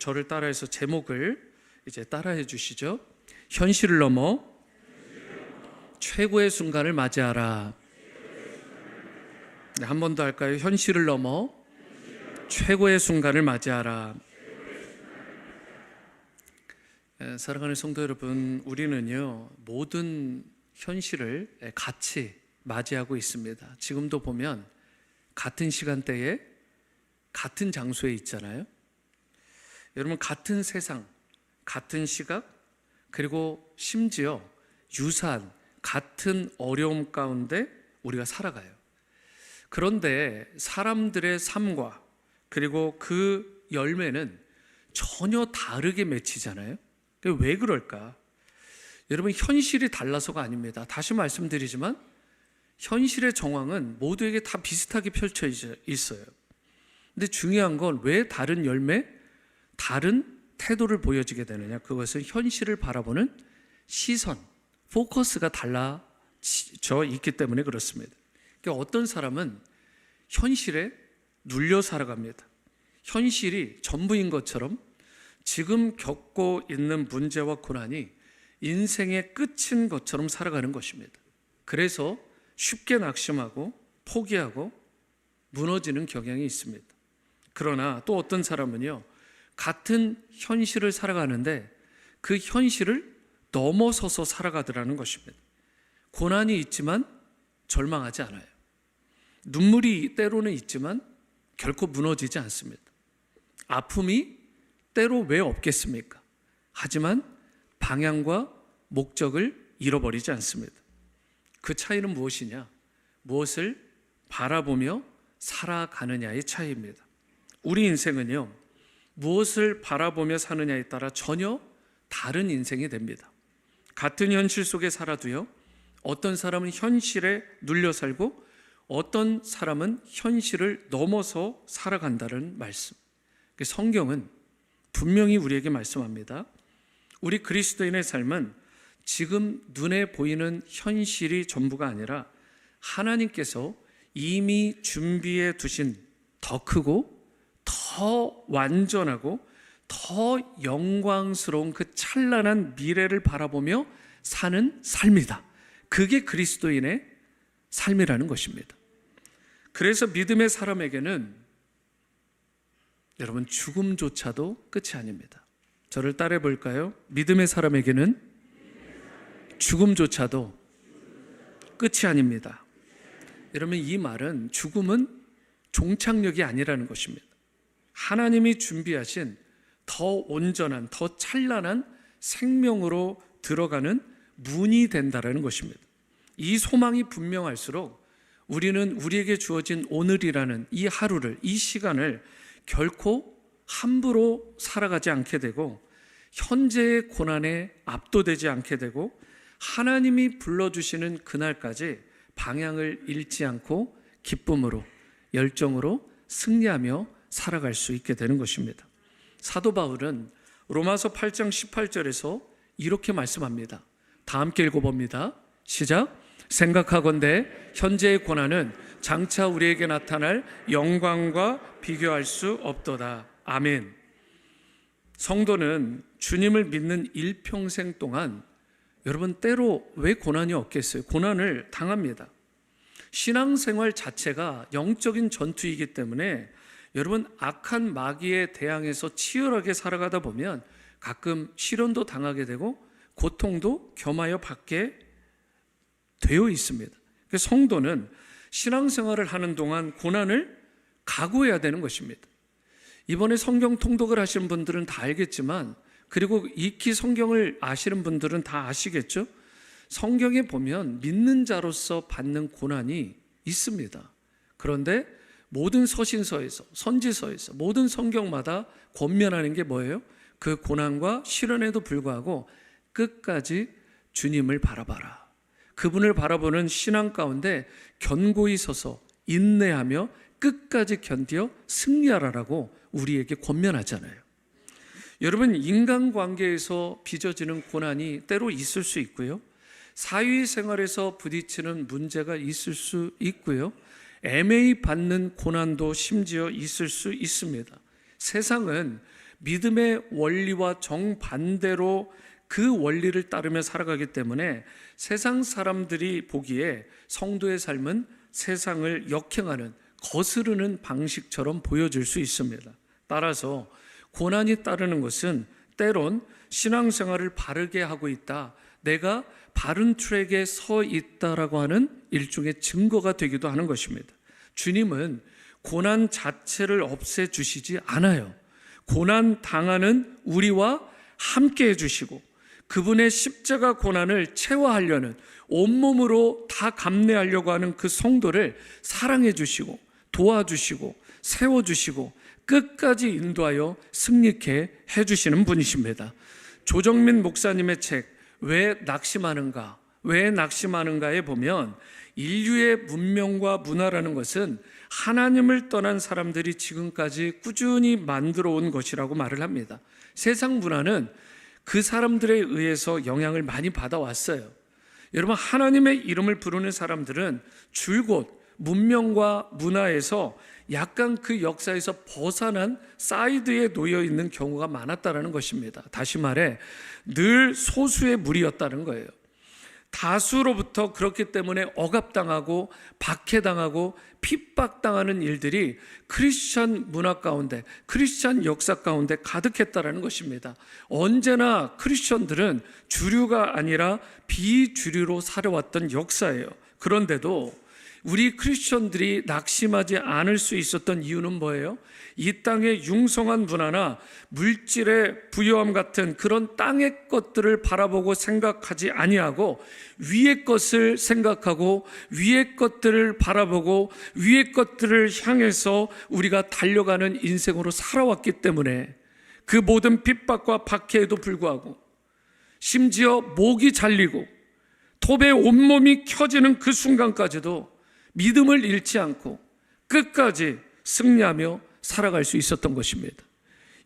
저를 따라해서 제목을 이제 따라해 주시죠. 현실을 넘어 최고의 순간을 맞이하라. 네, 한 번 더 할까요? 현실을 넘어 최고의 순간을 맞이하라. 사랑하는 성도 여러분, 우리는요 모든 현실을 같이 맞이하고 있습니다. 지금도 보면 같은 시간대에 같은 장소에 있잖아요. 여러분, 같은 세상, 같은 시각, 그리고 심지어 유사한 같은 어려움 가운데 우리가 살아가요. 그런데 사람들의 삶과 그리고 그 열매는 전혀 다르게 맺히잖아요. 왜 그럴까? 여러분, 현실이 달라서가 아닙니다. 다시 말씀드리지만 현실의 정황은 모두에게 다 비슷하게 펼쳐 있어요. 근데 중요한 건 왜 다른 열매, 다른 태도를 보여지게 되느냐? 그것은 현실을 바라보는 시선, 포커스가 달라져 있기 때문에 그렇습니다. 그러니까 어떤 사람은 현실에 눌려 살아갑니다. 현실이 전부인 것처럼 지금 겪고 있는 문제와 고난이 인생의 끝인 것처럼 살아가는 것입니다. 그래서 쉽게 낙심하고 포기하고 무너지는 경향이 있습니다. 그러나 또 어떤 사람은요, 같은 현실을 살아가는데 그 현실을 넘어서서 살아가더라는 것입니다. 고난이 있지만 절망하지 않아요. 눈물이 때로는 있지만 결코 무너지지 않습니다. 아픔이 때로 왜 없겠습니까? 하지만 방향과 목적을 잃어버리지 않습니다. 그 차이는 무엇이냐? 무엇을 바라보며 살아가느냐의 차이입니다. 우리 인생은요, 무엇을 바라보며 사느냐에 따라 전혀 다른 인생이 됩니다. 같은 현실 속에 살아도요, 어떤 사람은 현실에 눌려 살고 어떤 사람은 현실을 넘어서 살아간다는 말씀. 성경은 분명히 우리에게 말씀합니다. 우리 그리스도인의 삶은 지금 눈에 보이는 현실이 전부가 아니라 하나님께서 이미 준비해 두신 더 크고 더 완전하고 더 영광스러운 그 찬란한 미래를 바라보며 사는 삶이다. 그게 그리스도인의 삶이라는 것입니다. 그래서 믿음의 사람에게는 여러분, 죽음조차도 끝이 아닙니다. 저를 따라해 볼까요? 믿음의 사람에게는 죽음조차도 끝이 아닙니다. 여러분, 이 말은 죽음은 종착역이 아니라는 것입니다. 하나님이 준비하신 더 온전한, 더 찬란한 생명으로 들어가는 문이 된다는 것입니다. 이 소망이 분명할수록 우리는 우리에게 주어진 오늘이라는 이 하루를, 이 시간을 결코 함부로 살아가지 않게 되고 현재의 고난에 압도되지 않게 되고 하나님이 불러주시는 그날까지 방향을 잃지 않고 기쁨으로, 열정으로 승리하며 살아갈 수 있게 되는 것입니다. 사도 바울은 로마서 8장 18절에서 이렇게 말씀합니다. 다 함께 읽어봅니다. 시작. 생각하건대 현재의 고난은 장차 우리에게 나타날 영광과 비교할 수 없도다. 아멘. 성도는 주님을 믿는 일평생 동안 여러분, 때로 왜 고난이 없겠어요? 고난을 당합니다. 신앙생활 자체가 영적인 전투이기 때문에 여러분, 악한 마귀에 대항해서 치열하게 살아가다 보면 가끔 시련도 당하게 되고 고통도 겸하여 받게 되어 있습니다. 성도는 신앙생활을 하는 동안 고난을 각오해야 되는 것입니다. 이번에 성경 통독을 하시는 분들은 다 알겠지만, 그리고 익히 성경을 아시는 분들은 다 아시겠죠? 성경에 보면 믿는 자로서 받는 고난이 있습니다. 그런데 모든 서신서에서, 선지서에서, 모든 성경마다 권면하는 게 뭐예요? 그 고난과 시련에도 불구하고 끝까지 주님을 바라봐라. 그분을 바라보는 신앙 가운데 견고히 서서 인내하며 끝까지 견디어 승리하라라고 우리에게 권면하잖아요. 여러분, 인간관계에서 빚어지는 고난이 때로 있을 수 있고요, 사회생활에서 부딪히는 문제가 있을 수 있고요, 애매히 받는 고난도 심지어 있을 수 있습니다. 세상은 믿음의 원리와 정반대로 그 원리를 따르며 살아가기 때문에 세상 사람들이 보기에 성도의 삶은 세상을 역행하는, 거스르는 방식처럼 보여질 수 있습니다. 따라서 고난이 따르는 것은 때론 신앙생활을 바르게 하고 있다, 내가 바른 트랙에 서 있다라고 하는 일종의 증거가 되기도 하는 것입니다. 주님은 고난 자체를 없애주시지 않아요. 고난 당하는 우리와 함께 해주시고 그분의 십자가 고난을 체화하려는, 온몸으로 다 감내하려고 하는 그 성도를 사랑해 주시고 도와주시고 세워주시고 끝까지 인도하여 승리케 해주시는 분이십니다. 조정민 목사님의 책 왜 낙심하는가? 왜 낙심하는가에 보면 인류의 문명과 문화라는 것은 하나님을 떠난 사람들이 지금까지 꾸준히 만들어 온 것이라고 말을 합니다. 세상 문화는 그 사람들에 의해서 영향을 많이 받아왔어요. 여러분, 하나님의 이름을 부르는 사람들은 줄곧 문명과 문화에서 약간 그 역사에서 벗어난 사이드에 놓여 있는 경우가 많았다는 것입니다. 다시 말해 늘 소수의 무리였다는 거예요. 다수로부터 그렇기 때문에 억압당하고 박해당하고 핍박당하는 일들이 크리스천 문화 가운데, 크리스천 역사 가운데 가득했다는 것입니다. 언제나 크리스천들은 주류가 아니라 비주류로 살아왔던 역사예요. 그런데도 우리 크리스천들이 낙심하지 않을 수 있었던 이유는 뭐예요? 이 땅의 융성한 문화나 물질의 부유함 같은 그런 땅의 것들을 바라보고 생각하지 아니하고 위의 것을 생각하고 위의 것들을 바라보고 위의 것들을 향해서 우리가 달려가는 인생으로 살아왔기 때문에 그 모든 핍박과 박해에도 불구하고, 심지어 목이 잘리고 톱에 온몸이 켜지는 그 순간까지도 믿음을 잃지 않고 끝까지 승리하며 살아갈 수 있었던 것입니다.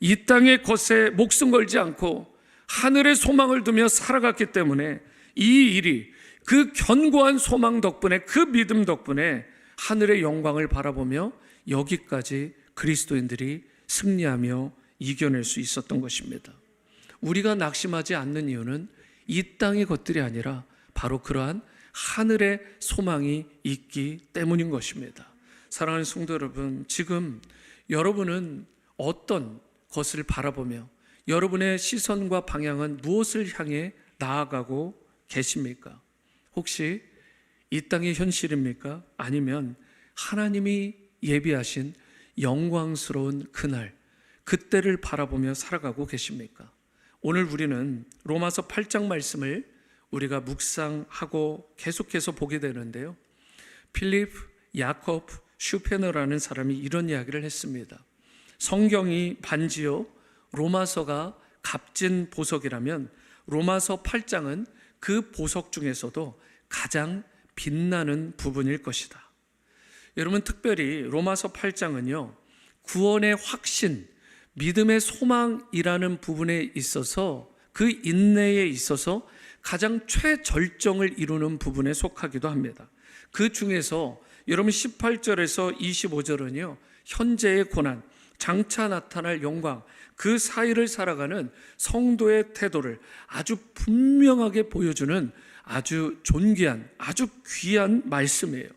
이 땅의 것에 목숨 걸지 않고 하늘의 소망을 두며 살아갔기 때문에 이 일이 그 견고한 소망 덕분에, 그 믿음 덕분에 하늘의 영광을 바라보며 여기까지 그리스도인들이 승리하며 이겨낼 수 있었던 것입니다. 우리가 낙심하지 않는 이유는 이 땅의 것들이 아니라 바로 그러한 하늘의 소망이 있기 때문인 것입니다. 사랑하는 성도 여러분, 지금 여러분은 어떤 것을 바라보며 여러분의 시선과 방향은 무엇을 향해 나아가고 계십니까? 혹시 이 땅의 현실입니까? 아니면 하나님이 예비하신 영광스러운 그날, 그때를 바라보며 살아가고 계십니까? 오늘 우리는 로마서 8장 말씀을 우리가 묵상하고 계속해서 보게 되는데요, 필립 야콥 슈페너라는 사람이 이런 이야기를 했습니다. 성경이 반지요 로마서가 값진 보석이라면 로마서 8장은 그 보석 중에서도 가장 빛나는 부분일 것이다. 여러분, 특별히 로마서 8장은요 구원의 확신, 믿음의 소망이라는 부분에 있어서, 그 인내에 있어서 가장 최절정을 이루는 부분에 속하기도 합니다. 그 중에서 여러분 18절에서 25절은요 현재의 고난, 장차 나타날 영광, 그 사이를 살아가는 성도의 태도를 아주 분명하게 보여주는 아주 존귀한, 아주 귀한 말씀이에요.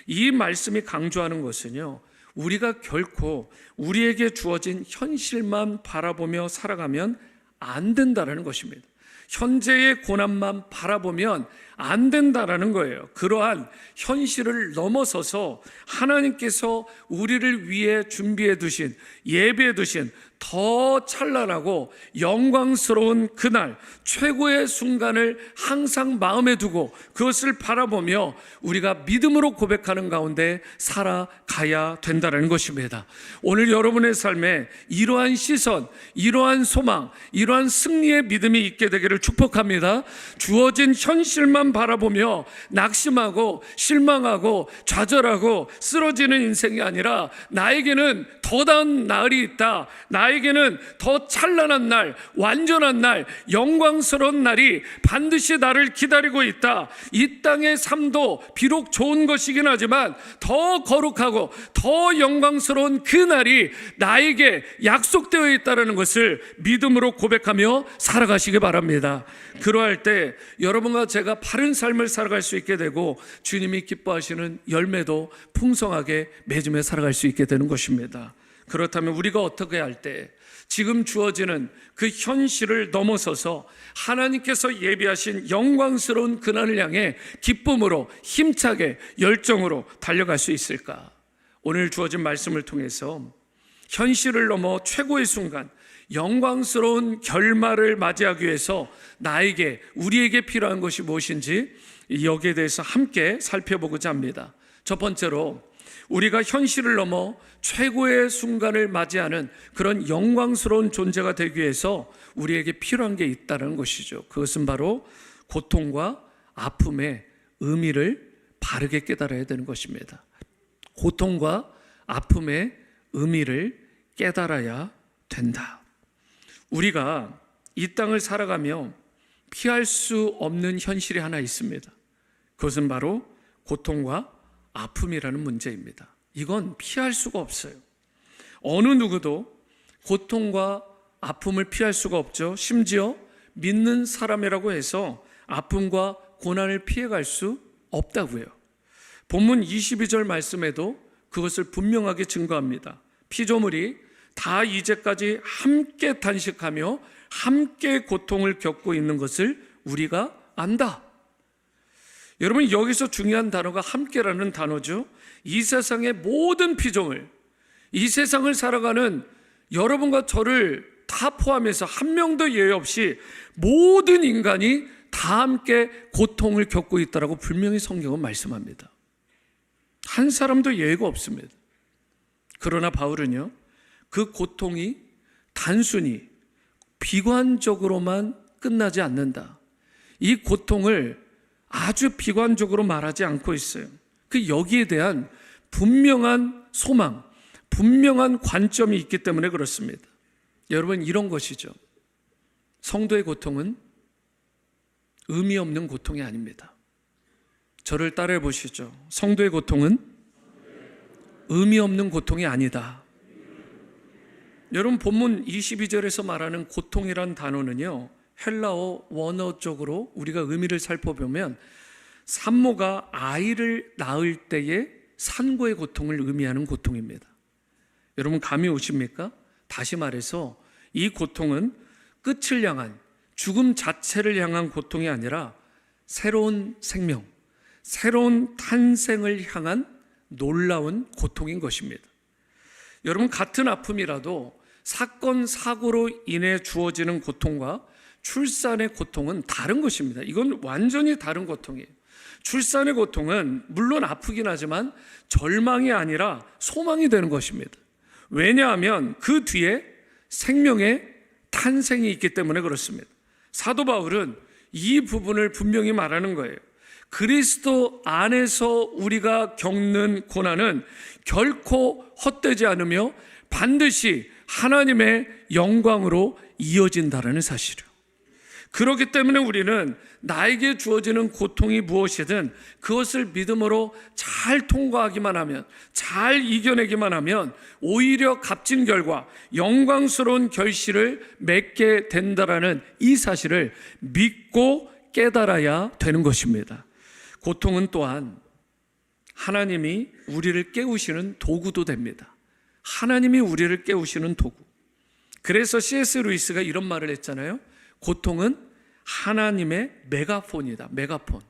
이 말씀이 강조하는 것은요, 우리가 결코 우리에게 주어진 현실만 바라보며 살아가면 안 된다는 것입니다. 현재의 고난만 바라보면 안 된다라는 거예요. 그러한 현실을 넘어서서 하나님께서 우리를 위해 준비해 두신, 예비해 두신 더 찬란하고 영광스러운 그날, 최고의 순간을 항상 마음에 두고 그것을 바라보며 우리가 믿음으로 고백하는 가운데 살아가야 된다는 것입니다. 오늘 여러분의 삶에 이러한 시선, 이러한 소망, 이러한 승리의 믿음이 있게 되기를 축복합니다. 주어진 현실만 바라보며 낙심하고 실망하고 좌절하고 쓰러지는 인생이 아니라 나에게는 더 나은 날이 있다, 나에게 나에게는 더 찬란한 날, 완전한 날, 영광스러운 날이 반드시 나를 기다리고 있다. 이 땅의 삶도 비록 좋은 것이긴 하지만 더 거룩하고 더 영광스러운 그 날이 나에게 약속되어 있다는 것을 믿음으로 고백하며 살아가시기 바랍니다. 그러할 때 여러분과 제가 바른 삶을 살아갈 수 있게 되고 주님이 기뻐하시는 열매도 풍성하게 맺으며 살아갈 수 있게 되는 것입니다. 그렇다면 우리가 어떻게 할 때 지금 주어지는 그 현실을 넘어서서 하나님께서 예비하신 영광스러운 그날을 향해 기쁨으로 힘차게 열정으로 달려갈 수 있을까? 오늘 주어진 말씀을 통해서 현실을 넘어 최고의 순간, 영광스러운 결말을 맞이하기 위해서 나에게, 우리에게 필요한 것이 무엇인지 여기에 대해서 함께 살펴보고자 합니다. 첫 번째로 우리가 현실을 넘어 최고의 순간을 맞이하는 그런 영광스러운 존재가 되기 위해서 우리에게 필요한 게 있다는 것이죠. 그것은 바로 고통과 아픔의 의미를 바르게 깨달아야 되는 것입니다. 고통과 아픔의 의미를 깨달아야 된다. 우리가 이 땅을 살아가며 피할 수 없는 현실이 하나 있습니다. 그것은 바로 고통과 아픔이라는 문제입니다. 이건 피할 수가 없어요. 어느 누구도 고통과 아픔을 피할 수가 없죠. 심지어 믿는 사람이라고 해서 아픔과 고난을 피해갈 수 없다고요. 본문 22절 말씀에도 그것을 분명하게 증거합니다. 피조물이 다 이제까지 함께 단식하며 함께 고통을 겪고 있는 것을 우리가 안다. 여러분, 여기서 중요한 단어가 함께라는 단어죠. 이 세상의 모든 피조물, 이 세상을 살아가는 여러분과 저를 다 포함해서 한 명도 예외 없이 모든 인간이 다 함께 고통을 겪고 있다라고 분명히 성경은 말씀합니다. 한 사람도 예외가 없습니다. 그러나 바울은요, 그 고통이 단순히 비관적으로만 끝나지 않는다. 이 고통을 아주 비관적으로 말하지 않고 있어요. 그 여기에 대한 분명한 소망, 분명한 관점이 있기 때문에 그렇습니다. 여러분, 이런 것이죠. 성도의 고통은 의미 없는 고통이 아닙니다. 저를 따라해 보시죠. 성도의 고통은 의미 없는 고통이 아니다. 여러분, 본문 22절에서 말하는 고통이란 단어는요, 헬라어 원어 쪽으로 우리가 의미를 살펴보면 산모가 아이를 낳을 때의 산고의 고통을 의미하는 고통입니다. 여러분, 감이 오십니까? 다시 말해서 이 고통은 끝을 향한, 죽음 자체를 향한 고통이 아니라 새로운 생명, 새로운 탄생을 향한 놀라운 고통인 것입니다. 여러분, 같은 아픔이라도 사건, 사고로 인해 주어지는 고통과 출산의 고통은 다른 것입니다. 이건 완전히 다른 고통이에요. 출산의 고통은 물론 아프긴 하지만 절망이 아니라 소망이 되는 것입니다. 왜냐하면 그 뒤에 생명의 탄생이 있기 때문에 그렇습니다. 사도 바울은 이 부분을 분명히 말하는 거예요. 그리스도 안에서 우리가 겪는 고난은 결코 헛되지 않으며 반드시 하나님의 영광으로 이어진다라는 사실이에요. 그렇기 때문에 우리는 나에게 주어지는 고통이 무엇이든 그것을 믿음으로 잘 통과하기만 하면, 잘 이겨내기만 하면 오히려 값진 결과, 영광스러운 결실을 맺게 된다라는 이 사실을 믿고 깨달아야 되는 것입니다. 고통은 또한 하나님이 우리를 깨우시는 도구도 됩니다. 하나님이 우리를 깨우시는 도구. 그래서 C.S. 루이스가 이런 말을 했잖아요. 고통은 하나님의 메가폰이다. 메가폰.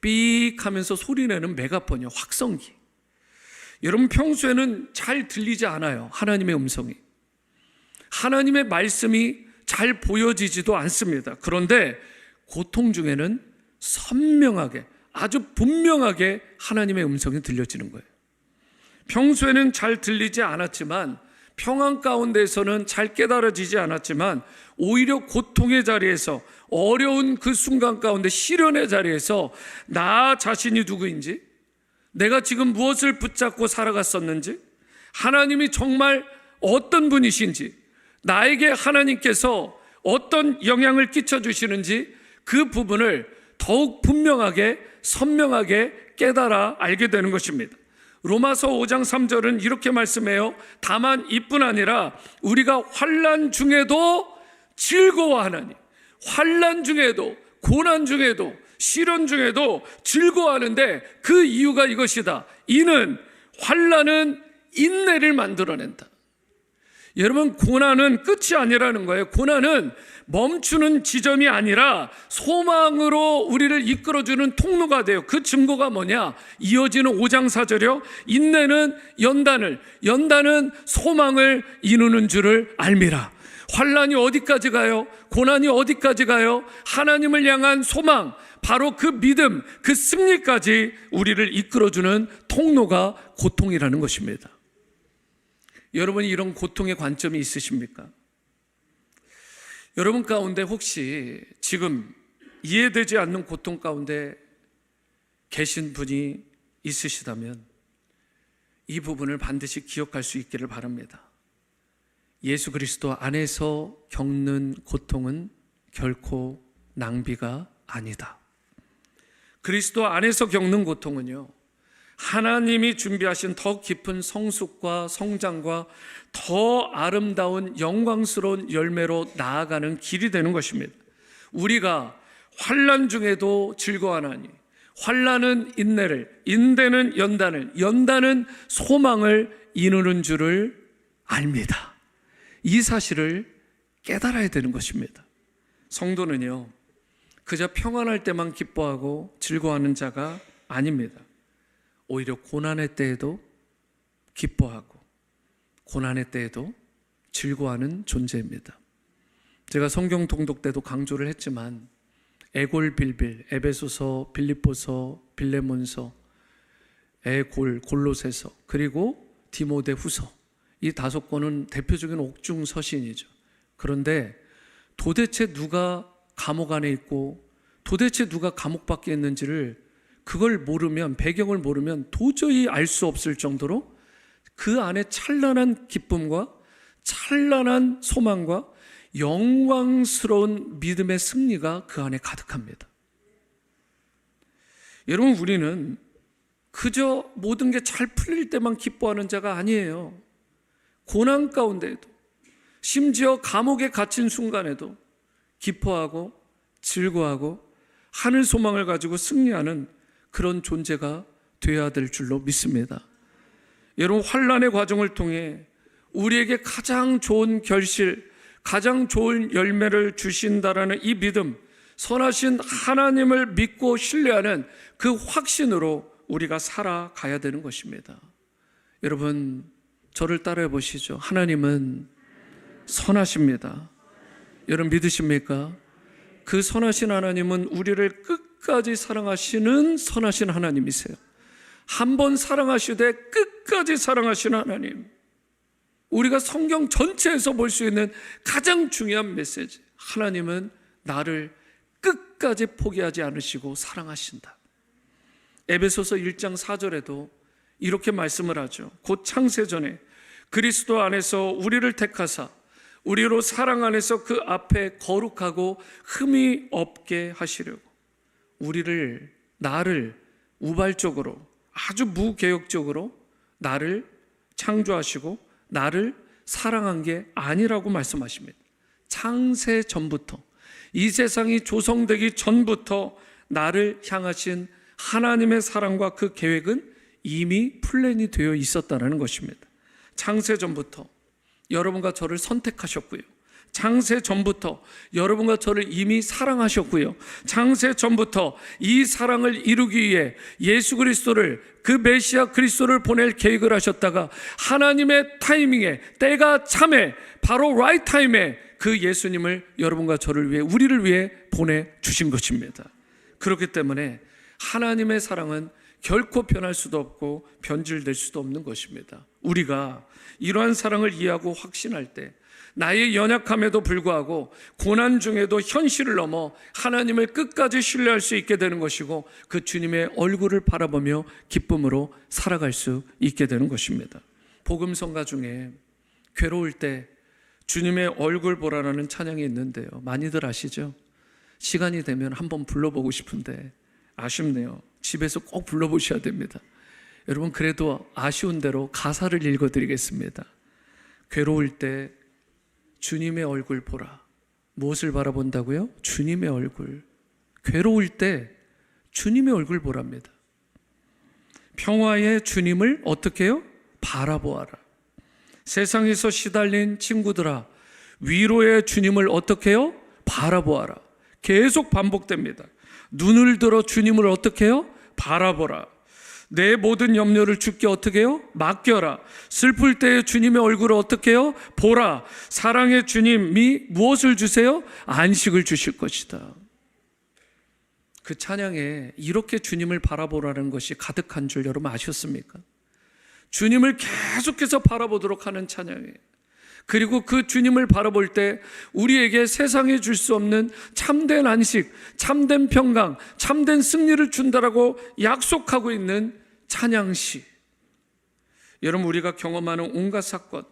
삑 하면서 소리내는 메가폰이요. 확성기. 여러분, 평소에는 잘 들리지 않아요. 하나님의 음성이. 하나님의 말씀이 잘 보여지지도 않습니다. 그런데 고통 중에는 선명하게, 아주 분명하게 하나님의 음성이 들려지는 거예요. 평소에는 잘 들리지 않았지만, 평안 가운데에서는 잘 깨달아지지 않았지만, 오히려 고통의 자리에서, 어려운 그 순간 가운데, 시련의 자리에서 나 자신이 누구인지, 내가 지금 무엇을 붙잡고 살아갔었는지, 하나님이 정말 어떤 분이신지, 나에게 하나님께서 어떤 영향을 끼쳐 주시는지 그 부분을 더욱 분명하게 선명하게 깨달아 알게 되는 것입니다. 로마서 5장 3절은 이렇게 말씀해요. 다만 이뿐 아니라 우리가 환난 중에도 즐거워하나니, 환난 중에도, 고난 중에도, 시련 중에도 즐거워하는데 그 이유가 이것이다. 이는 환난은 인내를 만들어낸다. 여러분, 고난은 끝이 아니라는 거예요. 고난은 멈추는 지점이 아니라 소망으로 우리를 이끌어주는 통로가 돼요. 그 증거가 뭐냐? 이어지는 5장 4절이요. 인내는 연단을, 연단은 소망을 이루는 줄을 알미라. 환난이 어디까지 가요? 고난이 어디까지 가요? 하나님을 향한 소망, 바로 그 믿음, 그 승리까지 우리를 이끌어주는 통로가 고통이라는 것입니다. 여러분이 이런 고통의 관점이 있으십니까? 여러분 가운데 혹시 지금 이해되지 않는 고통 가운데 계신 분이 있으시다면 이 부분을 반드시 기억할 수 있기를 바랍니다. 예수 그리스도 안에서 겪는 고통은 결코 낭비가 아니다. 그리스도 안에서 겪는 고통은요, 하나님이 준비하신 더 깊은 성숙과 성장과 더 아름다운 영광스러운 열매로 나아가는 길이 되는 것입니다. 우리가 환난 중에도 즐거워하나니, 환난은 인내를, 인내는 연단을, 연단은 소망을 이루는 줄을 압니다. 이 사실을 깨달아야 되는 것입니다. 성도는요, 그저 평안할 때만 기뻐하고 즐거워하는 자가 아닙니다. 오히려 고난의 때에도 기뻐하고 고난의 때에도 즐거워하는 존재입니다. 제가 성경 통독 때도 강조를 했지만 에골빌빌, 에베소서, 빌립보서, 빌레몬서, 골로새서, 그리고 디모데후서, 이 5권은 대표적인 옥중 서신이죠. 그런데 도대체 누가 감옥 안에 있고 도대체 누가 감옥 밖에 있는지를 그걸 모르면, 배경을 모르면 도저히 알 수 없을 정도로 그 안에 찬란한 기쁨과 찬란한 소망과 영광스러운 믿음의 승리가 그 안에 가득합니다. 여러분, 우리는 그저 모든 게 잘 풀릴 때만 기뻐하는 자가 아니에요. 고난 가운데에도, 심지어 감옥에 갇힌 순간에도 기뻐하고 즐거워하고 하늘 소망을 가지고 승리하는 그런 존재가 되어야 될 줄로 믿습니다. 여러분, 환난의 과정을 통해 우리에게 가장 좋은 결실, 가장 좋은 열매를 주신다라는 이 믿음, 선하신 하나님을 믿고 신뢰하는 그 확신으로 우리가 살아가야 되는 것입니다. 여러분, 저를 따라해 보시죠. 하나님은 선하십니다. 여러분 믿으십니까? 그 선하신 하나님은 우리를 끝까지 사랑하시는 선하신 하나님이세요. 한 번 사랑하시되 끝까지 사랑하시는 하나님. 우리가 성경 전체에서 볼 수 있는 가장 중요한 메시지, 하나님은 나를 끝까지 포기하지 않으시고 사랑하신다. 에베소서 1장 4절에도 이렇게 말씀을 하죠. 곧 창세전에 그리스도 안에서 우리를 택하사 우리로 사랑 안에서 그 앞에 거룩하고 흠이 없게 하시려고, 나를 우발적으로, 아주 무계획적으로 나를 창조하시고 나를 사랑한 게 아니라고 말씀하십니다. 창세 전부터, 이 세상이 조성되기 전부터 나를 향하신 하나님의 사랑과 그 계획은 이미 플랜이 되어 있었다는 것입니다. 창세 전부터 여러분과 저를 선택하셨고요. 창세 전부터 여러분과 저를 이미 사랑하셨고요. 창세 전부터 이 사랑을 이루기 위해 예수 그리스도를, 그 메시아 그리스도를 보낼 계획을 하셨다가 하나님의 타이밍에, 때가 참에, 바로 right 타임에 그 예수님을 여러분과 저를 위해, 우리를 위해 보내주신 것입니다. 그렇기 때문에 하나님의 사랑은 결코 변할 수도 없고 변질될 수도 없는 것입니다. 우리가 이러한 사랑을 이해하고 확신할 때 나의 연약함에도 불구하고 고난 중에도 현실을 넘어 하나님을 끝까지 신뢰할 수 있게 되는 것이고, 그 주님의 얼굴을 바라보며 기쁨으로 살아갈 수 있게 되는 것입니다. 복음성가 중에 괴로울 때 주님의 얼굴 보라라는 찬양이 있는데요, 많이들 아시죠? 시간이 되면 한번 불러보고 싶은데 아쉽네요. 집에서 꼭 불러보셔야 됩니다. 여러분, 그래도 아쉬운 대로 가사를 읽어드리겠습니다. 괴로울 때 주님의 얼굴 보라. 무엇을 바라본다고요? 주님의 얼굴. 괴로울 때 주님의 얼굴 보랍니다. 평화의 주님을 어떻게 해요? 바라보아라. 세상에서 시달린 친구들아, 위로의 주님을 어떻게 해요? 바라보아라. 계속 반복됩니다. 눈을 들어 주님을 어떻게 해요? 바라보라. 내 모든 염려를 주께 어떻게 해요? 맡겨라. 슬플 때 주님의 얼굴을 어떻게 해요? 보라. 사랑의 주님이 무엇을 주세요? 안식을 주실 것이다. 그 찬양에 이렇게 주님을 바라보라는 것이 가득한 줄 여러분 아셨습니까? 주님을 계속해서 바라보도록 하는 찬양이에요. 그리고 그 주님을 바라볼 때 우리에게 세상에 줄 수 없는 참된 안식, 참된 평강, 참된 승리를 준다라고 약속하고 있는 찬양시. 여러분, 우리가 경험하는 온갖 사건,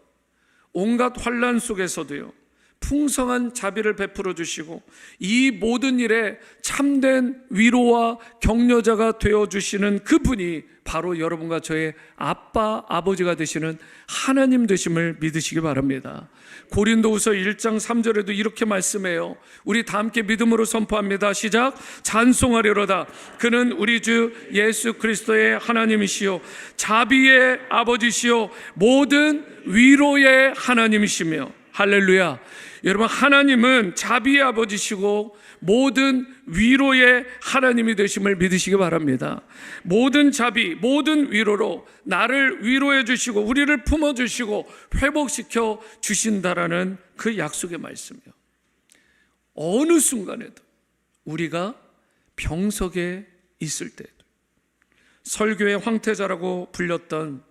온갖 환난 속에서도요, 풍성한 자비를 베풀어 주시고 이 모든 일에 참된 위로와 격려자가 되어 주시는 그분이 바로 여러분과 저의 아빠, 아버지가 되시는 하나님 되심을 믿으시기 바랍니다. 고린도후서 1장 3절에도 이렇게 말씀해요. 우리 다 함께 믿음으로 선포합니다. 시작. 찬송하려로다. 그는 우리 주 예수 그리스도의 하나님이시요 자비의 아버지시요 모든 위로의 하나님이시며. 할렐루야. 여러분, 하나님은 자비의 아버지시고 모든 위로의 하나님이 되심을 믿으시기 바랍니다. 모든 자비, 모든 위로로 나를 위로해 주시고 우리를 품어 주시고 회복시켜 주신다라는 그 약속의 말씀이요. 어느 순간에도 우리가 병석에 있을 때도 설교의 황태자라고 불렸던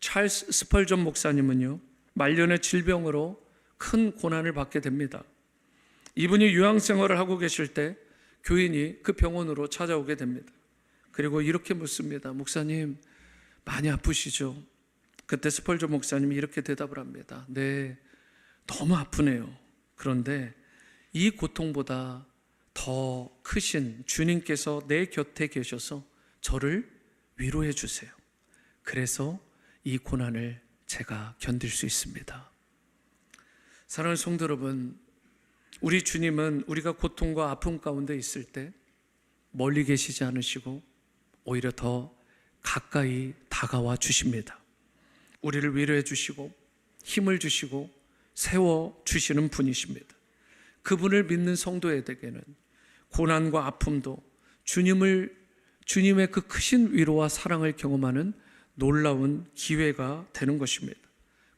찰스 스펄전 목사님은요, 말년의 질병으로 큰 고난을 받게 됩니다. 이분이 유황생활을 하고 계실 때 교인이 그 병원으로 찾아오게 됩니다. 그리고 이렇게 묻습니다. 목사님, 많이 아프시죠? 그때 스펄전 목사님이 이렇게 대답을 합니다. 네, 너무 아프네요. 그런데 이 고통보다 더 크신 주님께서 내 곁에 계셔서 저를 위로해 주세요. 그래서 이 고난을 제가 견딜 수 있습니다. 사랑하는 성도 여러분, 우리 주님은 우리가 고통과 아픔 가운데 있을 때 멀리 계시지 않으시고 오히려 더 가까이 다가와 주십니다. 우리를 위로해 주시고 힘을 주시고 세워 주시는 분이십니다. 그분을 믿는 성도에게는 고난과 아픔도 주님의 그 크신 위로와 사랑을 경험하는 놀라운 기회가 되는 것입니다.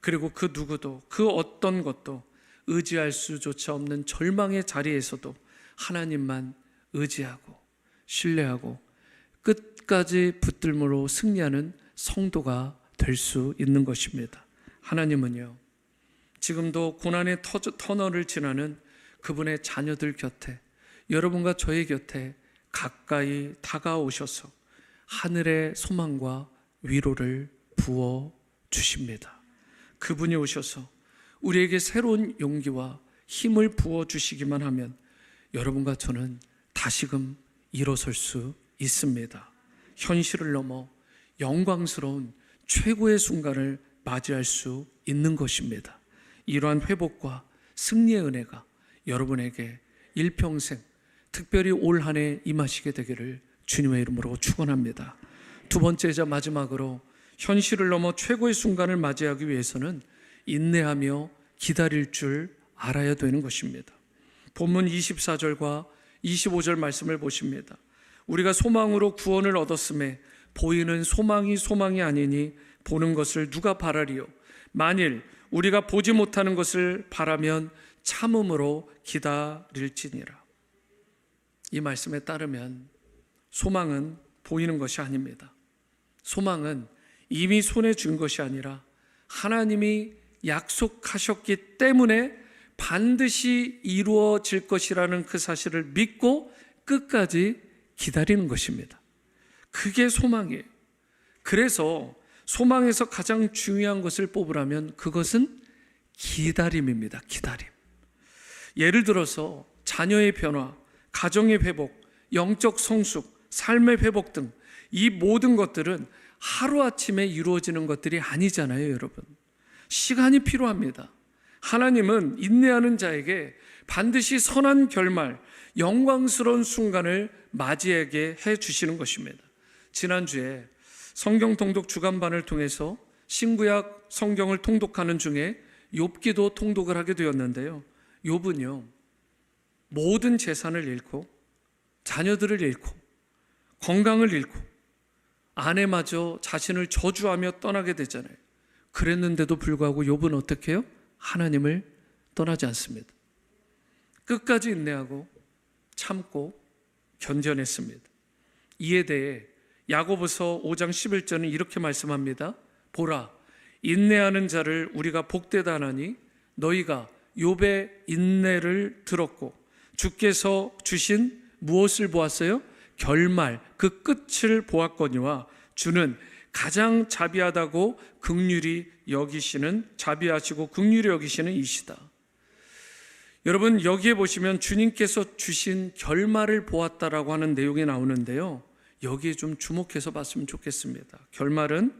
그리고 그 누구도, 그 어떤 것도 의지할 수조차 없는 절망의 자리에서도 하나님만 의지하고 신뢰하고 끝까지 붙들므로 승리하는 성도가 될 수 있는 것입니다. 하나님은요, 지금도 고난의 터널을 지나는 그분의 자녀들 곁에, 여러분과 저의 곁에 가까이 다가오셔서 하늘의 소망과 위로를 부어 주십니다. 그분이 오셔서 우리에게 새로운 용기와 힘을 부어주시기만 하면 여러분과 저는 다시금 일어설 수 있습니다. 현실을 넘어 영광스러운 최고의 순간을 맞이할 수 있는 것입니다. 이러한 회복과 승리의 은혜가 여러분에게 일평생, 특별히 올 한 해 임하시게 되기를 주님의 이름으로 축원합니다. 두 번째이자 마지막으로 현실을 넘어 최고의 순간을 맞이하기 위해서는 인내하며 기다릴 줄 알아야 되는 것입니다. 본문 24절과 25절 말씀을 보십니다. 우리가 소망으로 구원을 얻었음에 보이는 소망이 아니니 보는 것을 누가 바라리요? 만일 우리가 보지 못하는 것을 바라면 참음으로 기다릴지니라. 이 말씀에 따르면 소망은 보이는 것이 아닙니다. 소망은 이미 손에 쥔 것이 아니라 하나님이 약속하셨기 때문에 반드시 이루어질 것이라는 그 사실을 믿고 끝까지 기다리는 것입니다. 그게 소망이에요. 그래서 소망에서 가장 중요한 것을 뽑으라면 그것은 기다림입니다. 기다림. 예를 들어서 자녀의 변화, 가정의 회복, 영적 성숙, 삶의 회복 등 이 모든 것들은 하루아침에 이루어지는 것들이 아니잖아요, 여러분. 시간이 필요합니다. 하나님은 인내하는 자에게 반드시 선한 결말, 영광스러운 순간을 맞이하게 해주시는 것입니다. 지난주에 성경 통독 주간반을 통해서 신구약 성경을 통독하는 중에 욥기도 통독을 하게 되었는데요. 욥은요, 모든 재산을 잃고 자녀들을 잃고 건강을 잃고 아내마저 자신을 저주하며 떠나게 되잖아요. 그랬는데도 불구하고 욥은 어떻게 해요? 하나님을 떠나지 않습니다. 끝까지 인내하고 참고 견뎌냈습니다. 이에 대해 야고보서 5장 11절은 이렇게 말씀합니다. 보라, 인내하는 자를 우리가 복되다 하나니 너희가 욥의 인내를 들었고 주께서 주신 무엇을 보았어요? 결말, 그 끝을 보았거니와 주는 가장 자비하다고 긍휼히 여기시는, 자비하시고 긍휼히 여기시는 이시다. 여러분, 여기에 보시면 주님께서 주신 결말을 보았다라고 하는 내용이 나오는데요, 여기에 좀 주목해서 봤으면 좋겠습니다. 결말은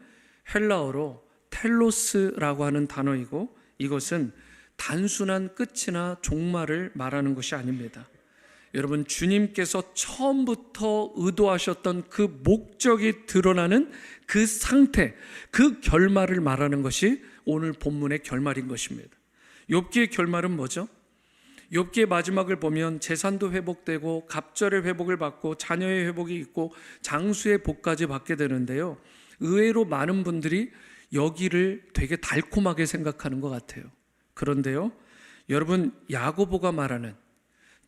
헬라어로 텔로스라고 하는 단어이고 이것은 단순한 끝이나 종말을 말하는 것이 아닙니다. 여러분, 주님께서 처음부터 의도하셨던 그 목적이 드러나는 그 상태, 그 결말을 말하는 것이 오늘 본문의 결말인 것입니다. 욥기의 결말은 뭐죠? 욥기의 마지막을 보면 재산도 회복되고 갑절의 회복을 받고 자녀의 회복이 있고 장수의 복까지 받게 되는데요, 의외로 많은 분들이 여기를 되게 달콤하게 생각하는 것 같아요. 그런데요, 여러분, 야고보가 말하는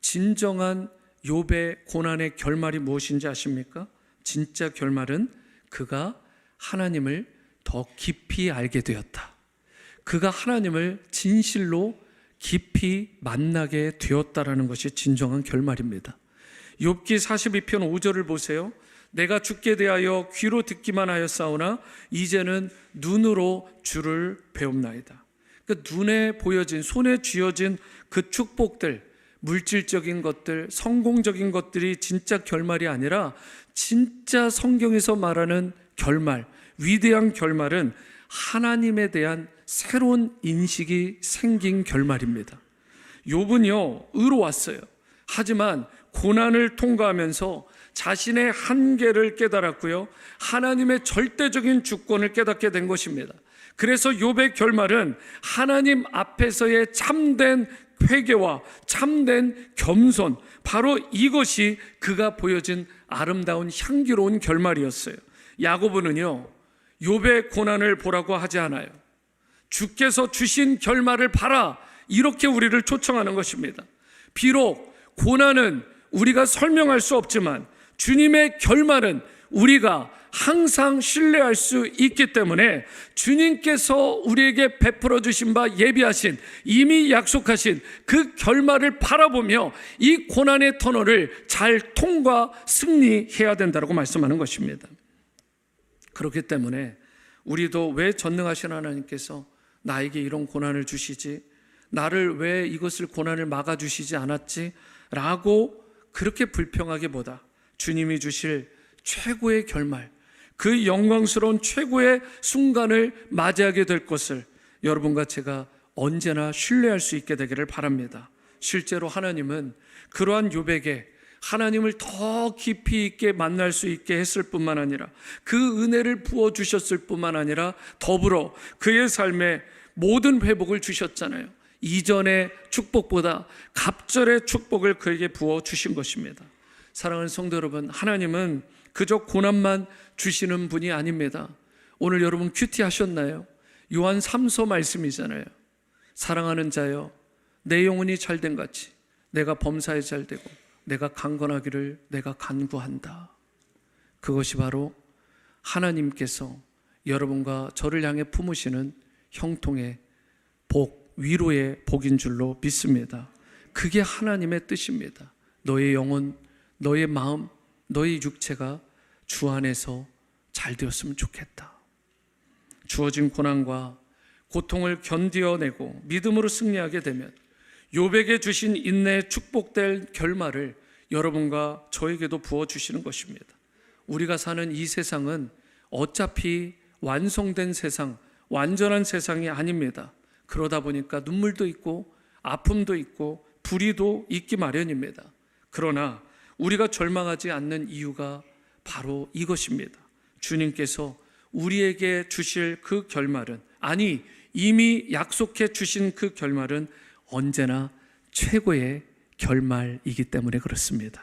진정한 욥의 고난의 결말이 무엇인지 아십니까? 진짜 결말은 그가 하나님을 더 깊이 알게 되었다. 그가 하나님을 진실로 깊이 만나게 되었다라는 것이 진정한 결말입니다. 욥기 42편 5절을 보세요. 내가 주께 대하여 귀로 듣기만 하였사오나 이제는 눈으로 주를 배웁나이다. 그 눈에 보여진, 손에 쥐어진 그 축복들, 물질적인 것들, 성공적인 것들이 진짜 결말이 아니라 진짜 성경에서 말하는 결말, 위대한 결말은 하나님에 대한 새로운 인식이 생긴 결말입니다. 욥은요, 의로웠어요. 하지만 고난을 통과하면서 자신의 한계를 깨달았고요, 하나님의 절대적인 주권을 깨닫게 된 것입니다. 그래서 욥의 결말은 하나님 앞에서의 참된 회개와 참된 겸손, 바로 이것이 그가 보여진 아름다운 향기로운 결말이었어요. 야고보는요, 욥의 고난을 보라고 하지 않아요. 주께서 주신 결말을 봐라, 이렇게 우리를 초청하는 것입니다. 비록 고난은 우리가 설명할 수 없지만 주님의 결말은 우리가 항상 신뢰할 수 있기 때문에 주님께서 우리에게 베풀어 주신 바, 예비하신, 이미 약속하신 그 결말을 바라보며 이 고난의 터널을 잘 통과 승리해야 된다고 말씀하는 것입니다. 그렇기 때문에 우리도 왜 전능하신 하나님께서 나에게 이런 고난을 주시지, 나를 왜 이것을 고난을 막아주시지 않았지? 라고 그렇게 불평하기보다 주님이 주실 최고의 결말, 그 영광스러운 최고의 순간을 맞이하게 될 것을 여러분과 제가 언제나 신뢰할 수 있게 되기를 바랍니다. 실제로 하나님은 그러한 욥에게 하나님을 더 깊이 있게 만날 수 있게 했을 뿐만 아니라 그 은혜를 부어주셨을 뿐만 아니라 더불어 그의 삶에 모든 회복을 주셨잖아요. 이전의 축복보다 갑절의 축복을 그에게 부어주신 것입니다. 사랑하는 성도 여러분, 하나님은 그저 고난만 주시는 분이 아닙니다. 오늘 여러분 큐티 하셨나요? 요한 3서 말씀이잖아요. 사랑하는 자여, 내 영혼이 잘된 같이 내가 범사에 잘되고 내가 강건하기를 내가 간구한다. 그것이 바로 하나님께서 여러분과 저를 향해 품으시는 형통의 복, 위로의 복인 줄로 믿습니다. 그게 하나님의 뜻입니다. 너의 영혼, 너의 마음, 너의 육체가 주 안에서 잘 되었으면 좋겠다. 주어진 고난과 고통을 견디어내고 믿음으로 승리하게 되면 욥에게 주신 인내의 축복될 결말을 여러분과 저에게도 부어주시는 것입니다. 우리가 사는 이 세상은 어차피 완성된 세상, 완전한 세상이 아닙니다. 그러다 보니까 눈물도 있고 아픔도 있고 불의도 있기 마련입니다. 그러나 우리가 절망하지 않는 이유가 바로 이것입니다. 주님께서 우리에게 주실 그 결말은, 아니 이미 약속해 주신 그 결말은 언제나 최고의 결말이기 때문에 그렇습니다.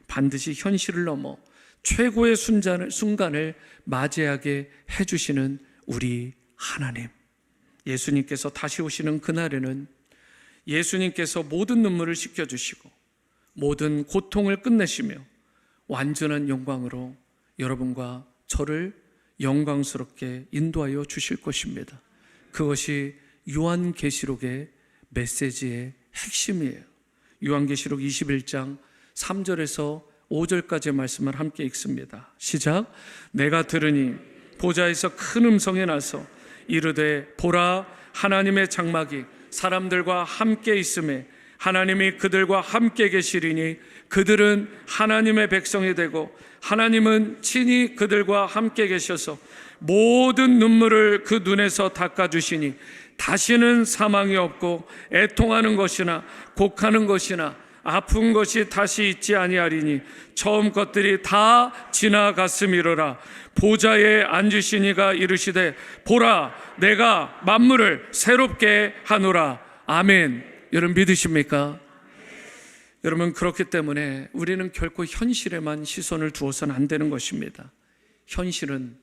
반드시 현실을 넘어 최고의 순간을 맞이하게 해주시는 우리 하나님, 예수님께서 다시 오시는 그날에는 예수님께서 모든 눈물을 씻겨주시고 모든 고통을 끝내시며 완전한 영광으로 여러분과 저를 영광스럽게 인도하여 주실 것입니다. 그것이 요한계시록의 메시지의 핵심이에요. 요한계시록 21장 3절에서 5절까지의 말씀을 함께 읽습니다. 시작. 내가 들으니 보좌에서 큰 음성이 나서 이르되 보라, 하나님의 장막이 사람들과 함께 있음에 하나님이 그들과 함께 계시리니 그들은 하나님의 백성이 되고 하나님은 친히 그들과 함께 계셔서 모든 눈물을 그 눈에서 닦아주시니 다시는 사망이 없고 애통하는 것이나 곡하는 것이나 아픈 것이 다시 있지 아니하리니 처음 것들이 다 지나갔음이로라. 보좌에 앉으신 이가 이르시되 보라, 내가 만물을 새롭게 하노라. 아멘. 여러분 믿으십니까? 여러분, 그렇기 때문에 우리는 결코 현실에만 시선을 두어서는 안 되는 것입니다. 현실은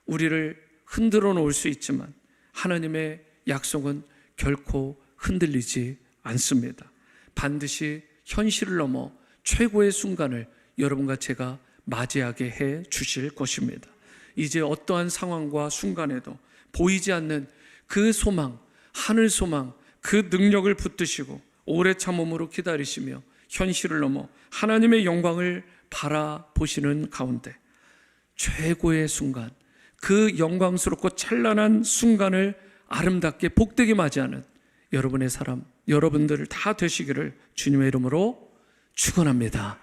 우리를 흔들어 놓을 수 있지만 하나님의 약속은 결코 흔들리지 않습니다. 반드시 현실을 넘어 최고의 순간을 여러분과 제가 맞이하게 해 주실 것입니다. 이제 어떠한 상황과 순간에도 보이지 않는 그 소망, 하늘 소망, 그 능력을 붙드시고 오래 참음으로 기다리시며 현실을 넘어 하나님의 영광을 바라보시는 가운데 최고의 순간, 그 영광스럽고 찬란한 순간을 아름답게 복되게 맞이하는 여러분의 사람, 여러분들 다 되시기를 주님의 이름으로 축원합니다.